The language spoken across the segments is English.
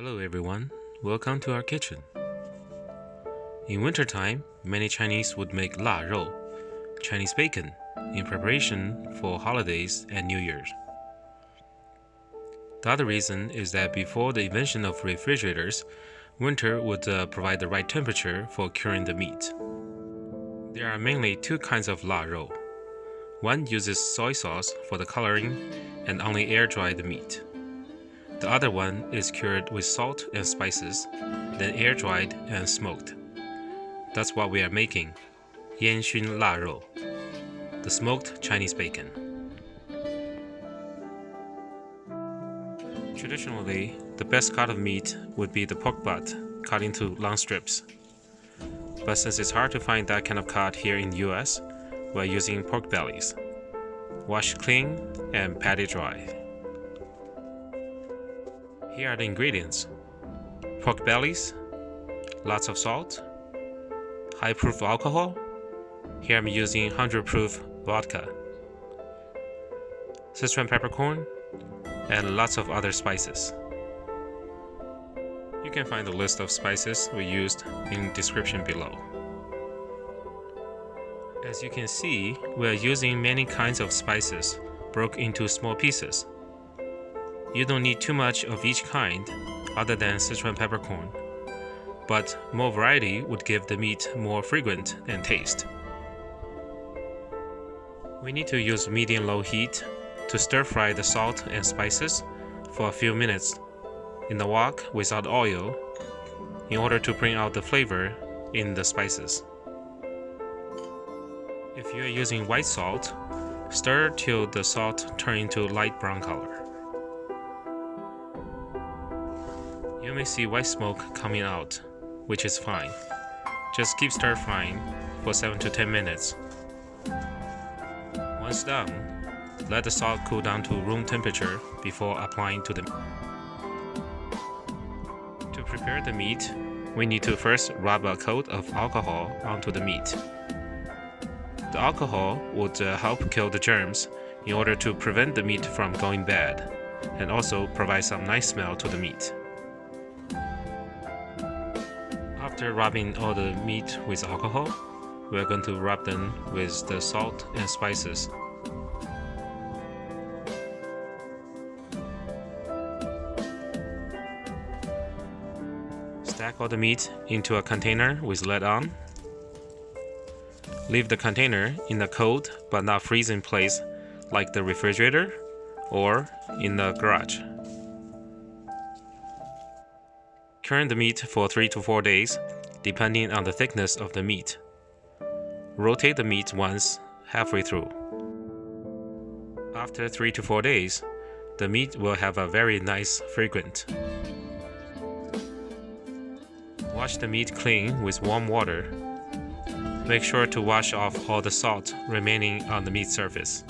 Hello everyone, welcome to our kitchen. In wintertime, many Chinese would make la rou, Chinese bacon, in preparation for holidays and New Year's. The other reason is that before the invention of refrigerators, winter would provide the right temperature for curing the meat. There are mainly two kinds of la rou. One uses soy sauce for the coloring and only air dry the meat. The other one is cured with salt and spices, then air dried and smoked. That's what we are making, Yanxun La Rou, the smoked Chinese bacon. Traditionally, the best cut of meat would be the pork butt, cut into long strips. But since it's hard to find that kind of cut here in the US, we're using pork bellies. Wash clean and pat it dry. Here are the ingredients: pork bellies, lots of salt, high proof alcohol. Here I'm using 100 proof vodka, Sichuan peppercorn, and lots of other spices. You can find the list of spices we used in the description below. As you can see, we are using many kinds of spices broken into small pieces. You don't need too much of each kind other than Sichuan peppercorn, but more variety would give the meat more fragrant and taste. We need to use medium-low heat to stir-fry the salt and spices for a few minutes in the wok without oil in order to bring out the flavor in the spices. If you are using white salt, stir till the salt turns into light brown color. You may see white smoke coming out, which is fine. Just keep stir frying for 7 to 10 minutes. Once done, let the salt cool down to room temperature before applying to the meat. To prepare the meat, we need to first rub a coat of alcohol onto the meat. The alcohol would help kill the germs in order to prevent the meat from going bad, and also provide some nice smell to the meat. After rubbing all the meat with alcohol, we are going to rub them with the salt and spices. Stack all the meat into a container with lid on. Leave the container in a cold but not freezing place like the refrigerator or in the garage. Curing the meat for 3 to 4 days, depending on the thickness of the meat. Rotate the meat once halfway through. After 3 to 4 days, the meat will have a very nice fragrance. Wash the meat clean with warm water. Make sure to wash off all the salt remaining on the meat surface.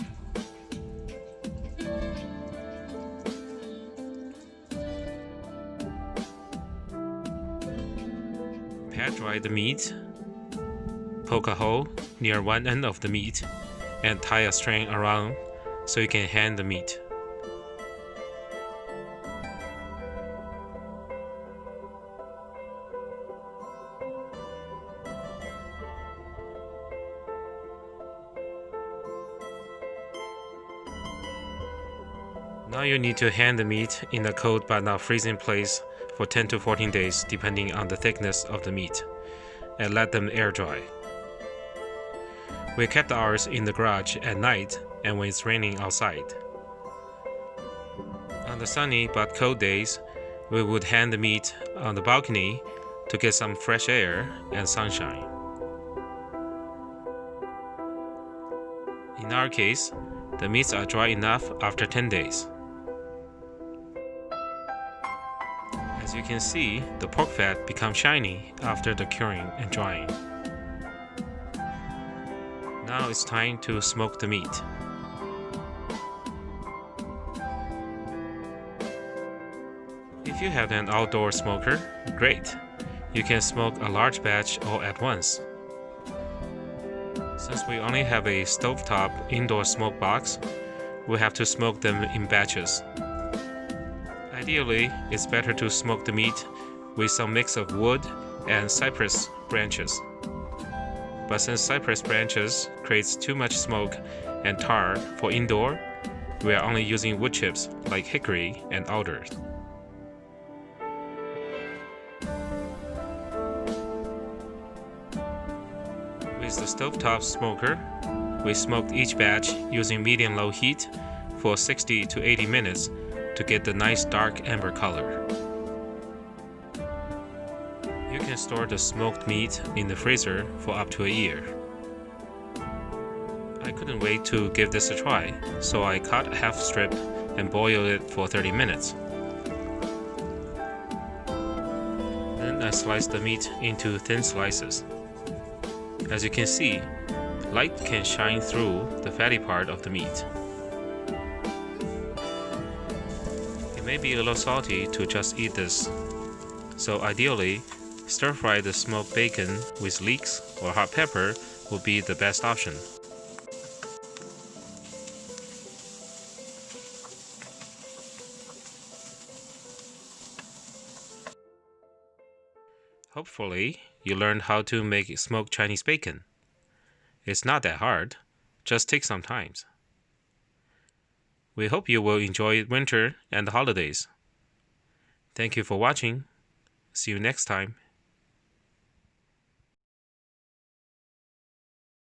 Pat dry the meat. Poke a hole near one end of the meat and tie a string around so you can hang the meat. Now you need to hang the meat in a cold but not freezing place for 10 to 14 days depending on the thickness of the meat, and let them air dry. We kept ours in the garage at night and when it's raining outside. On the sunny but cold days, we would hang the meat on the balcony to get some fresh air and sunshine. In our case, the meats are dry enough after 10 days. As you can see, the pork fat becomes shiny after the curing and drying. Now it's time to smoke the meat. If you have an outdoor smoker, great! You can smoke a large batch all at once. Since we only have a stovetop indoor smoke box, we have to smoke them in batches. I Ideally, it's better to smoke the meat with some mix of wood and cypress branches. But since cypress branches creates too much smoke and tar for indoor, we are only using wood chips like hickory and alder. With the stovetop smoker, we smoked each batch using medium-low heat for 60 to 80 minutes to get the nice dark amber color. You can store the smoked meat in the freezer for up to a year. I couldn't wait to give this a try, so I cut a half strip and boiled it for 30 minutes. Then I sliced the meat into thin slices. As you can see, light can shine through the fatty part of the meat. It may be a little salty to just eat this, so ideally, stir-fry the smoked bacon with leeks or hot pepper would be the best option. Hopefully, you learned how to make smoked Chinese bacon. It's not that hard, just takes some time. We hope you will enjoy winter and the holidays. Thank you for watching. See you next time.